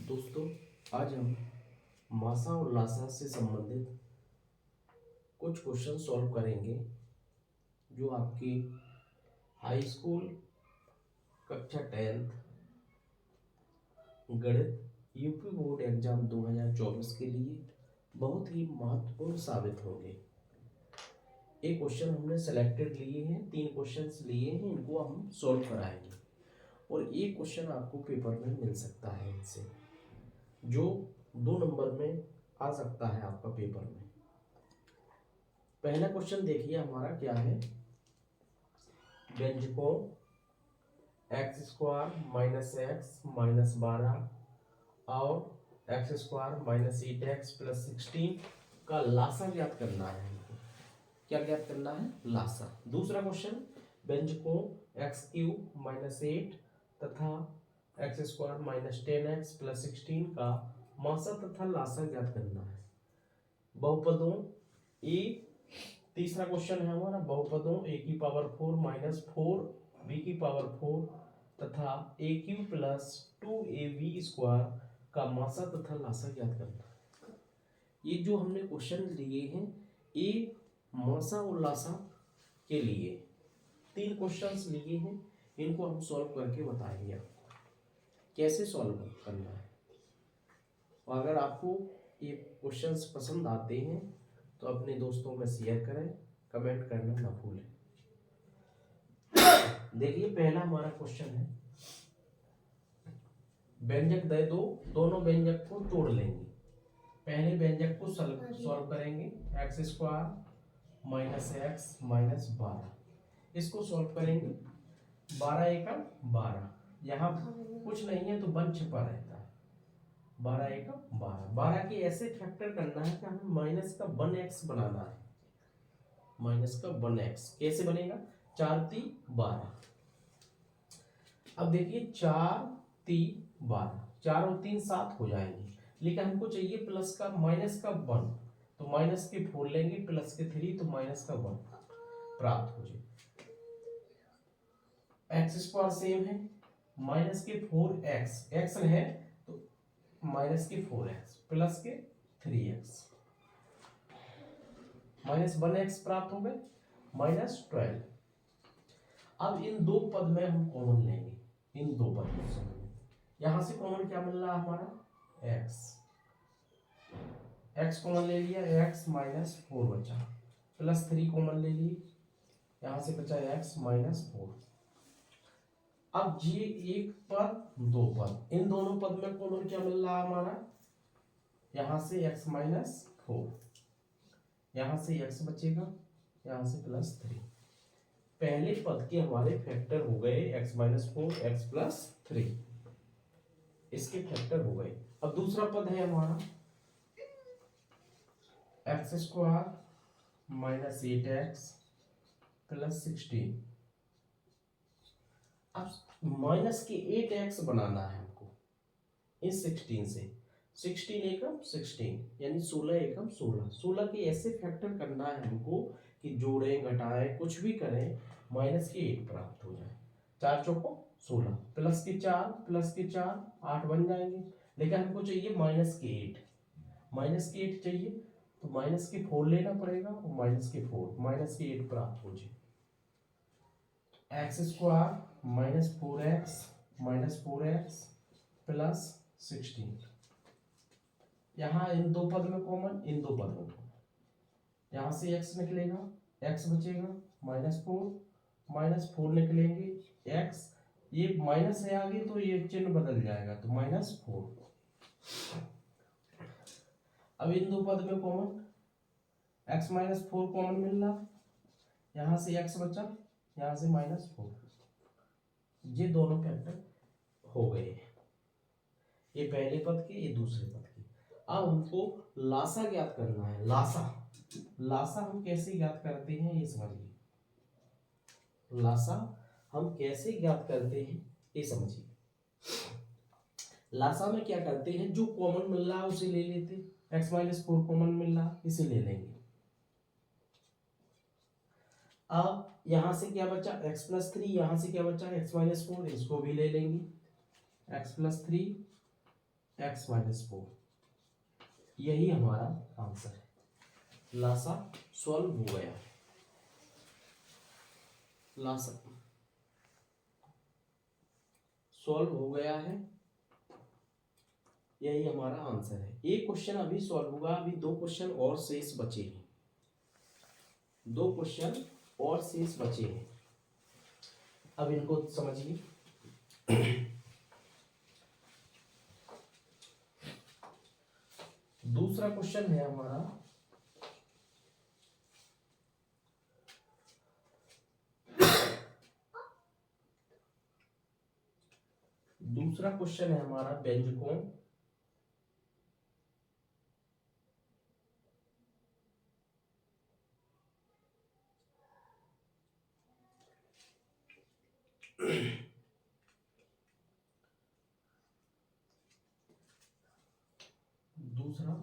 दोस्तों, आज हम मासा और लासा से संबंधित कुछ क्वेश्चन सॉल्व करेंगे जो आपकी हाई स्कूल कक्षा 10th गणित यूपी बोर्ड एग्जाम 2024 के लिए बहुत ही महत्वपूर्ण साबित होंगे। एक क्वेश्चन हमने सेलेक्टेड लिए हैं, 3 क्वेश्चंस लिए हैं, इनको हम सॉल्व कराएंगे और एक क्वेश्चन आपको पेपर में मिल सकता है इनसे, जो 2 नंबर में आ सकता है आपका पेपर में। पहला क्वेश्चन देखिए हमारा क्या है। व्यंजकों x square minus x minus 12 और x square minus 8x plus 16 का लासा ज्ञात करना है हमको। क्या ज्ञात करना है? लासा। दूसरा क्वेश्चन, व्यंजकों एक्स क्यूब माइनस 8 तथा x square minus 10x plus 16 का मासा तथा लासा ज्ञात करना है। बहुपदों ए, तीसरा क्वेश्चन है हमारा बहुपदों a की पावर 4 माइनस 4 b की पावर 4 तथा a cube plus 2ab square का मासा तथा लासा ज्ञात करना है। ये जो हमने क्वेश्चन लिए हैं ये मासा और लासा के लिए 3 क्वेश्चंस लिए हैं, इनको हम सॉल्व करके बताएंगे आपको कैसे सॉल्व करना है। और अगर आपको ये क्वेश्चंस पसंद आते हैं तो अपने दोस्तों में शेयर करें, कमेंट करना ना भूलें। देखिए पहला हमारा क्वेश्चन है, व्यंजक दे दो, दोनों व्यंजक को तोड़ लेंगे। पहले व्यंजक को सॉल्व करेंगे, x square minus x minus 12, इसको सॉल्व करेंगे। 12 एकम 12, यहाँ कुछ नहीं है तो 1 छिपा रहता है। 12 एकम 12, 12 के ऐसे फैक्टर करना है कि हमें माइनस का 1x बनाना है। माइनस का 1x कैसे बनेगा? 4 × 3 = 12। अब देखिए 4 × 3 = 12, 4 और 3 7 हो जाएंगे, लेकिन हमको चाहिए प्लस का माइनस का 1, तो माइनस के 4 लेंगे, प्लस के 3 तो माइनस का 1 प्राप्त हो जाए। एक्स स्क्वायर सेम है, माइनस के 4x, x है तो माइनस के 4x प्लस के 3x, माइनस 1x प्राप्त हो गए, -12। अब इन दो पद में हम कॉमन लेंगे, इन दो पद में यहां से कॉमन क्या मिल रहा है हमारा? x, x कॉमन ले लिया, x -4 बचा, प्लस 3 कॉमन ले लिए, यहां से बचा x -4। अब ये एक पद दो पद, इन दोनों पद में कॉमन क्या मिल रहा है हमारा? यहां से x -4, यहां से x बचेगा, यहां से +3। पहले पद के हमारे फैक्टर हो गए x -4 x + 3, इसके फैक्टर हो गए। अब दूसरा पद है हमारा x² -8x + 16। अब माइनस के 8x बनाना है हमको इस 16 से। 16 एकम 16 यानी 16 एकम 16, 16 के ऐसे फैक्टर करना है हमको कि जोड़ें घटाएं कुछ भी करें माइनस के 8 प्राप्त हो जाए। 4 चौको 16, प्लस के 4 8 बन जाएंगे, लेकिन हमको चाहिए माइनस के 8, माइनस के 8 चाहिए तो माइनस के 4 लेना पड़ेगा और माइनस के 4, माइनस के 8 प्राप्त हो जाए। x² -4x प्लस 16, यहाँ इन दो पद में कॉमन, इन दो पद में कॉमन, यहाँ से x निकलेगा, x बचेगा -4 निकलेंगे, x ये माइनस है आगे तो ये चिन्ह बदल जाएगा तो -4। अब इन दो पद में कॉमन, x -4 कॉमन मिल रहा, यहाँ से x बचा, यहाँ से -4, ये दोनों फैक्टर हो गए, ये पहले पद के, ये दूसरे पद के। अब हमको लासा ज्ञात करना है। लासा हम कैसे ज्ञात करते हैं ये समझिए। लासा हम कैसे ज्ञात करते हैं ये समझिए। लासा में क्या करते हैं, जो कॉमन मिल रहा है उसे ले लेते, x -4 कॉमन मिल रहा इसे ले लेंगे। अब यहां से क्या बचा? x + 3, यहां से क्या बचा? x -4, इसको भी ले लेंगे, x + 3 x माइनस 4, यही हमारा आंसर है। लासा सॉल्व हो गया। लासा सॉल्व हो गया है, यही हमारा आंसर है। एक क्वेश्चन अभी सॉल्व होगा, अभी 2 क्वेश्चन और शेष बचे हैं, 2 क्वेश्चन और शेष बचे हैं। अब इनको समझिए। दूसरा क्वेश्चन है हमारा, दूसरा क्वेश्चन है हमारा व्यंजकों दूसरा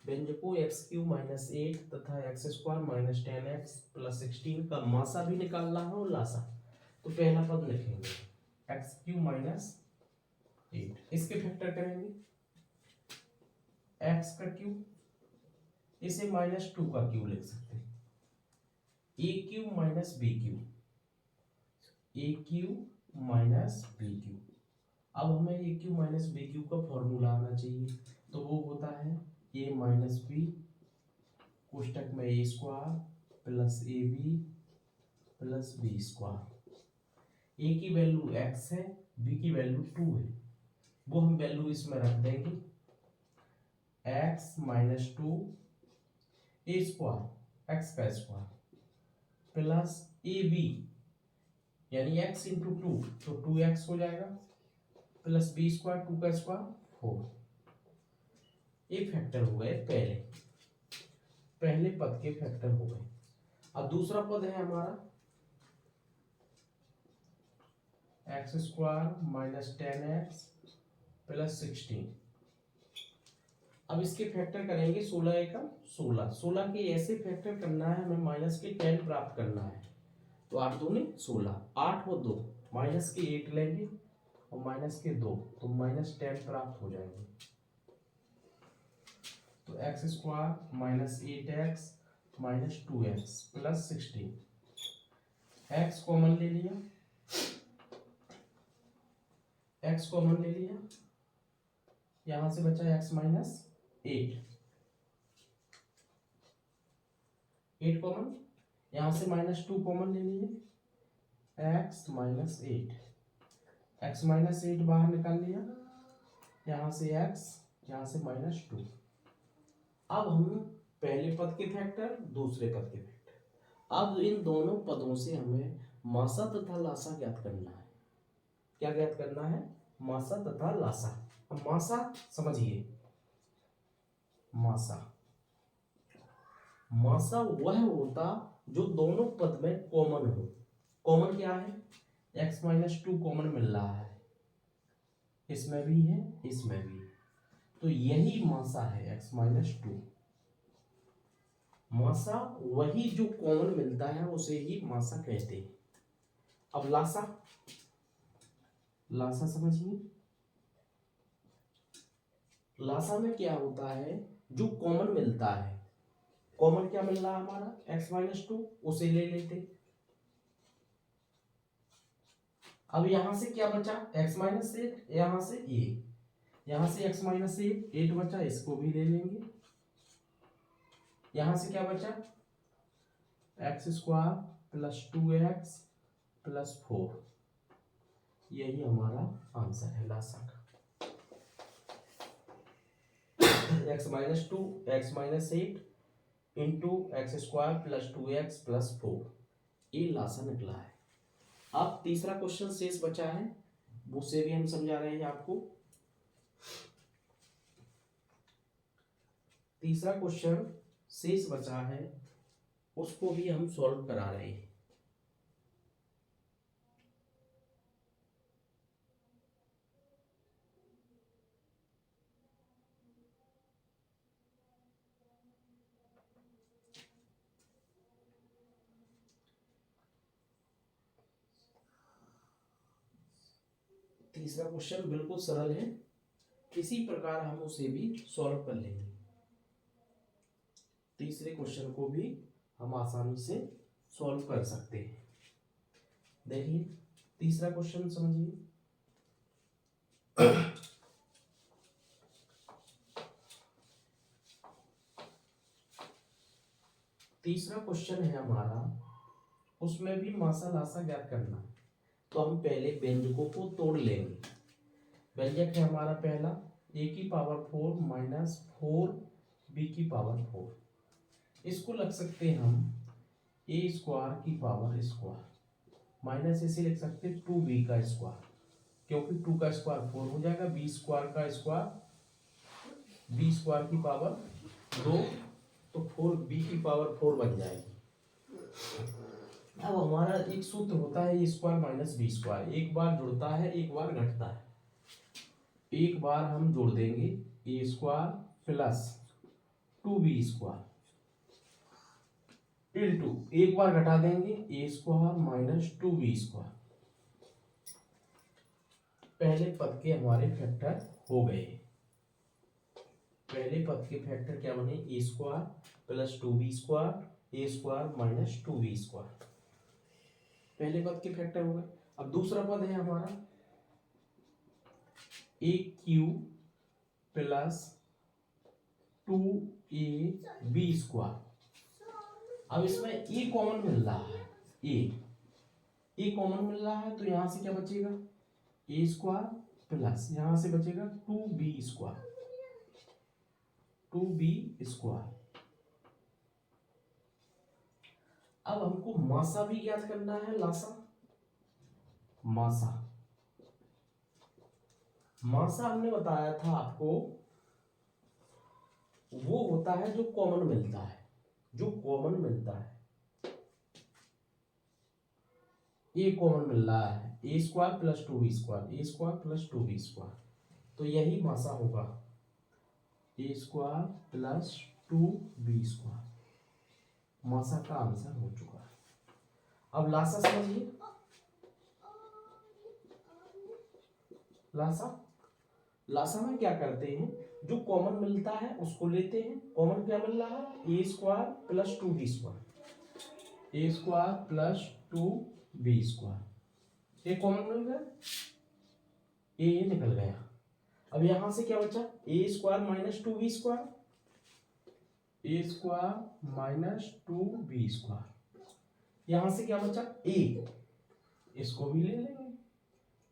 व्यंजकों x³ माइनस 8 तथा x² माइनस 10x प्लस 16 का मासा भी निकालना है और लासा। तो पहला पद लिखेंगे x³ माइनस 8, इसके फैक्टर करेंगे x का क्यूब, इसे -2 का क्यूब लिख सकते हैं, a³ minus b³, a³ minus b³। अब हमें a³ माइनस b³ का फॉर्मूला आना चाहिए, तो वो होता है a माइनस बी कोष्टक में a² plus ab plus b²। a की वैल्यू x है, b की वैल्यू 2 है, वो हम वैल्यू इसमें रख देंगे, x माइनस 2 a² x का स्क्वायर प्लस ab यानी x इंटू 2 तो 2x हो जाएगा, प्लस b² 2 का स्क्वायर 4। ये फैक्टर हो गए पहले पद के फैक्टर हो गए। अब दूसरा पद है हमारा x² माइनस 10x प्लस 16। अब इसके फैक्टर करेंगे 16 एकम 16, 16 के ऐसे फैक्टर करना है हमें, माइनस के 10 प्राप्त करना है, तो 8 दूनी 16, 8 और 2 माइनस के 8 लेंगे और माइनस के 2 तो माइनस 10 प्राप्त हो जाएंगे। तो x² minus 8x minus 2x plus 16, x common ले लिया, x कॉमन ले लिया, यहां से बचा x माइनस 8, 8 कॉमन, यहां से -2 कॉमन ले लिए, x माइनस 8, x माइनस 8 बाहर निकाल लिया, यहां से x, यहां से -2। अब हम पहले पद के फैक्टर, दूसरे पद के फैक्टर, अब इन दोनों पदों से हमें मासा तथा लासा ज्ञात करना है। क्या ज्ञात करना है? मासा तथा लासा। अब मासा समझिए, मासा मासा वह होता जो दोनों पद में कॉमन हो। कॉमन क्या है? x माइनस 2 कॉमन मिल रहा है, इसमें भी है इसमें भी, तो यही मासा है x माइनस 2। मासा वही जो कॉमन मिलता है उसे ही मासा कहते हैं। अब लासा, लासा समझिए, लासा में क्या होता है? जो कॉमन मिलता है, कॉमन क्या मिल रहा है हमारा? x माइनस 2, उसे ले लेते। अब यहां से क्या बचा? x माइनस 8, यहां से a, यहां से x माइनस 8 बचा, इसको भी ले लेंगे। यहां से क्या बचा? x² प्लस 2x प्लस 4, यही हमारा आंसर है लासा का। x minus 2 x minus 8 into x² plus 2x plus 4, ये लासा निकला है। अब तीसरा क्वेश्चन शेष बचा है, उसे भी हम समझा रहे हैं आपको। तीसरा क्वेश्चन शेष बचा है, उसको भी हम सॉल्व करा रहे हैं। तीसरा क्वेश्चन बिल्कुल सरल है, इसी प्रकार हम उसे भी सॉल्व कर लेंगे। तीसरे क्वेश्चन को भी हम आसानी से सॉल्व कर सकते हैं। देखिए तीसरा क्वेश्चन समझिए। तीसरा क्वेश्चन है हमारा, उसमें भी मासा लासा ज्ञात करना है। तो हम पहले व्यंजकों को तोड़ लेंगे। व्यंजक है हमारा पहला a की पावर 4 माइनस 4b की पावर 4। इसको लग सकते हैं हम a स्क्वायर की पावर स्क्वायर, माइनस इसे लिख सकते हैं 2b का स्क्वायर, क्योंकि 2 का स्क्वायर 4 हो जाएगा। b स्क्वायर का स्क्वायर b स्क्वायर की पावर 2, तो 4b की पावर 4 बन जाएगी। अब हमारा एक सूत्र होता है ए स्क्वायर माइनस बी स्क्वायर, एक बार जुड़ता है एक बार घटता है। एक बार हम जोड़ देंगे a square plus 2b square into, एक बार घटा देंगे a square minus 2b square. पहले पद के हमारे फैक्टर हो गए। पहले पद के फैक्टर क्या बने, ए स्क्वायर प्लस 2b स्क्वायर ए स्क्वायर माइनस 2b स्क्वायर। पहले पद के फैक्टर हो गए। अब दूसरा पद है हमारा ए क्यू प्लस 2ab स्क्वायर। अब इसमें ए कॉमन मिल रहा है, ए कॉमन मिल रहा है, तो यहां से क्या बचेगा, ए स्क्वायर प्लस यहां से बचेगा 2b स्क्वायर, 2b स्क्वायर। अब हमको मासा भी ज्ञात करना है, लासा मासा। मासा हमने बताया था आपको, वो होता है जो कॉमन मिलता है, जो कॉमन मिलता है। ए कॉमन मिल रहा है, ए स्क्वायर प्लस 2b स्क्वायर, ए स्क्वायर प्लस 2b स्क्वायर, तो यही मासा होगा, ए स्क्वायर प्लस 2b स्क्वायर। मासा का आंसर हो चुका है। अब लासा समझिए। लासा में क्या करते हैं, जो कॉमन मिलता है उसको लेते हैं। कॉमन क्या मिल रहा है, ए स्क्वायर प्लस 2b स्क्वायर, ए स्क्वायर प्लस 2b स्क्वायर। ये कॉमन मिल गया, ए निकल गया। अब यहां से क्या बचा, ए स्क्वायर माइनस 2b स्क्वायर, ए स्क्वायर माइनस 2b स्क्वायर। यहां से क्या बचा, ए, इसको भी ले लेंगे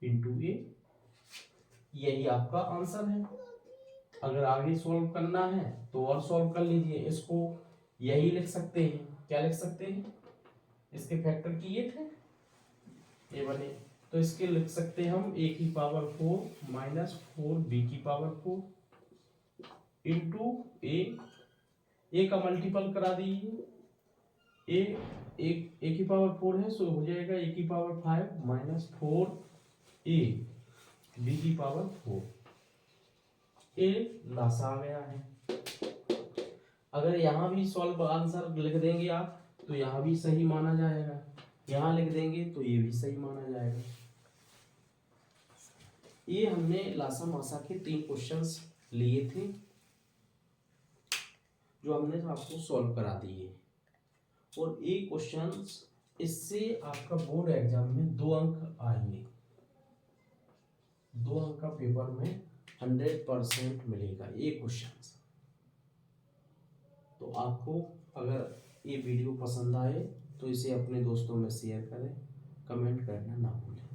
इंटू ए। यही आपका आंसर है। अगर आगे सॉल्व करना है तो और सॉल्व कर लीजिए इसको। यही लिख सकते हैं, क्या लिख सकते हैं, इसके फैक्टर किए थे ये बने, तो इसके लिख सकते हैं हम ए की पावर 4 माइनस 4b की पावर 4 इंटू ए का मल्टीपल करा दीजिए। ए की पावर 4 है, सो हो जाएगा ए की पावर 5 माइनस 4a बी की पावर 4। ए लासा आ गया है। अगर यहां भी सॉल्व आंसर लिख देंगे आप तो यहां भी सही माना जाएगा, यहां लिख देंगे तो ये भी सही माना जाएगा। ये हमने लासा मासा के 3 क्वेश्चंस लिए थे जो हमने आपको सॉल्व करा दिए, और ये क्वेश्चंस इससे आपका बोर्ड एग्जाम में 2 अंक आएंगे। 2 अंक का पेपर में 100% मिलेगा ये क्वेश्चन। तो आपको अगर ये वीडियो पसंद आए तो इसे अपने दोस्तों में शेयर करें, कमेंट करना ना भूलें।